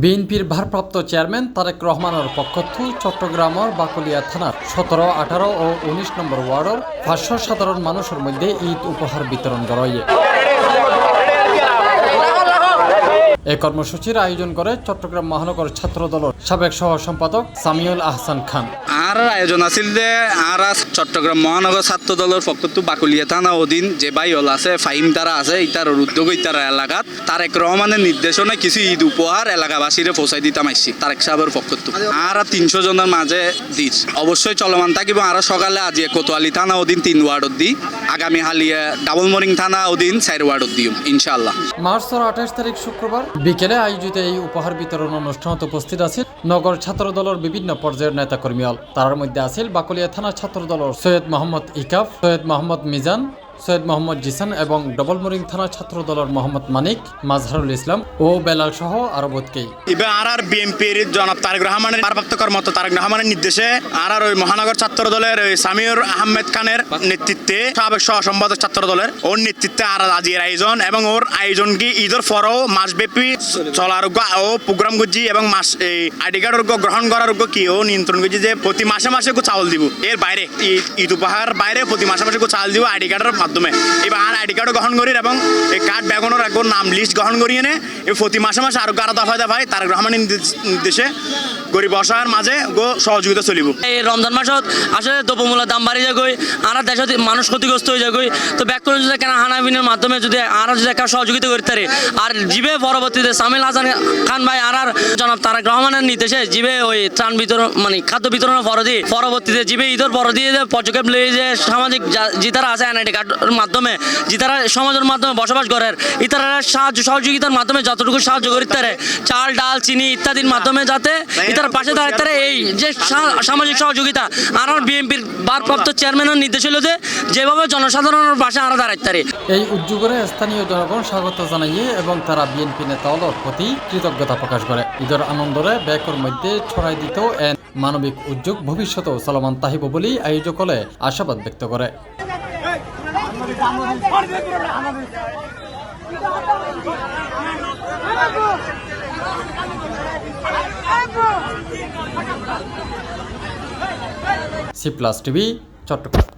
বিএনপির ভারপ্রাপ্ত চেয়ারম্যান তারেক রহমানের পক্ষথু চট্টগ্রামের বাকলিয়া থানার 17, 18 ও 19 নম্বর ওয়ার্ডের 500 সাধারণ মানুষের মধ্যে ঈদ উপহার বিতরণ করা হয়। এই কর্মসূচির আয়োজন করে চট্টগ্রাম মহানগর ছাত্র দলের সাবেক সহ সম্পাদক সামিউল আহসান খান। আর আয়োজন আছিল যে আর চট্টগ্রাম মহানগর ছাত্র দলের পক্ষত বাকলিয়া থানা অধীন যে বাইল আছে ফাইম তারা আছে ইতার উদ্যোগ ইতার এলাকাত তারেক রহমানের নির্দেশনায় কিছু ঈদ উপহার এলাকাবাসীরে পৌঁছাই দিতাম আসছি তারেক সাহেবের পক্ষত। আর 300 জনের মাঝে দিস অবশ্যই চলমান থাকিব। আর সকালে আজি কোতোয়ালি থানা অধীন 3 ওয়ার্ডত দি, আগামী হালিয়া ডাবল মরিং থানা অধীন 4 ওয়ার্ডত দিম ইনশাআল্লাহ। মার্চের 28 তারিখ শুক্রবার বিকেলে আয়োজিত এই উপহার বিতরণ অনুষ্ঠানত উপস্থিত আছেন নগর ছাত্র দলের বিভিন্ন পর্যায়ের নেতাকর্মী। তার মধ্যে আছিল বাকলিয়া থানা ছাত্র দলের সৈয়দ মোহাম্মদ ইকাফ, সৈয়দ মোহাম্মদ মিজান, সৈয়দ মোহাম্মদ জিসান এবং ডবল মরিং থানা ছাত্র দলের মোহাম্মদ মানিক, মাজহারুল ইসলাম ও বেলাল সহ আরো বোধকেই। এবার আর বিএনপির জনাব তারেক রহমানের ভারপ্রাপ্ত কর্মরত তারেক রহমানের নির্দেশে আর ওই মহানগর ছাত্র দলের ওই সামিউর আহমেদ খানের নেতৃত্বে সাবেক সহ সম্পাদক ছাত্র দলের ওর নেতৃত্বে আর আজির আয়োজন এবং ওর আয়োজন কি ঈদের পরও মাসব্যাপী চলার ও প্রোগ্রাম গুজি এবং মাস এই আইডি কার্ড গ্রহণ করার কি ও নিয়ন্ত্রণ করছি যে প্রতি মাসে মাসে চাউল দিব। এর বাইরে ঈদ উপহার বাইরে প্রতি মাসে মাসে চাউল দিব আইডি কার্ডের মাধ্যমে। এবার আর আইডি কার্ডও গ্রহণ করি এবং এই কার্ড ব্যাগনের একবার নাম লিস্ট গ্রহণ করিয়ে এনে প্রতি মাসে মাসে আরো আরো দফায় তারেক রহমানের নির্দেশে গরিব অসহায়ের মাঝে সহযোগিতা চলিব। এই রমজান মাসত আসলে দ্রব্যমূল্যের দাম বাড়ি যাগই আর দেশত মানুষ ক্ষতিগ্রস্ত হয়ে যাগই। তো ব্যাক করে যদি কেন হানাবিনের মাধ্যমে যদি আরো যদি একটা সহযোগিতা করতে পারে আর জিবে পরবর্তীতে সামিল হাসান খান ভাই আর জনাব তারেক রহমানের নির্দেশে জিবে ওই ত্রাণ বিতরণ মানে খাদ্য বিতরণের পরদি পরবর্তীতে জিবে ঈদের পরদি পর্যক্ষেপ লই যে সামাজিক জিতারা আছে এনআইডি কার্ডের মাধ্যমে জিতারা সমাজের মাধ্যমে বসবাস করেন ইতারা সাহায্য সহযোগিতার মাধ্যমে যতটুকু সাহায্য করতে পারে চাল ডাল চিনি ইত্যাদির মাধ্যমে যাতে ইতারা পাশে দাঁড়াতে পারে। এই যে সামাজিক সহযোগিতা আর বিএনপির ভারপ্রাপ্ত চেয়ারম্যানের নির্দেশ হলো যে যেভাবে জনসাধারণের পাশে আরো দাঁড়াতে পারে। এই উদ্যোগে স্থানীয় জনগণ স্বাগত জানাইয়ে এবং তারা বিএনপি নেতাদের প্রতি কৃতজ্ঞতা প্রকাশ করে। ঈদের আনন্দরে ব্যাকর মধ্যে ছড়াই দিতেও এন মানবিক উদ্যোগ ভবিষ্যতেও চলমান তাহিব বলে আয়োজকলে আশাবাদ ব্যক্ত করে। C+ TV Chittagong.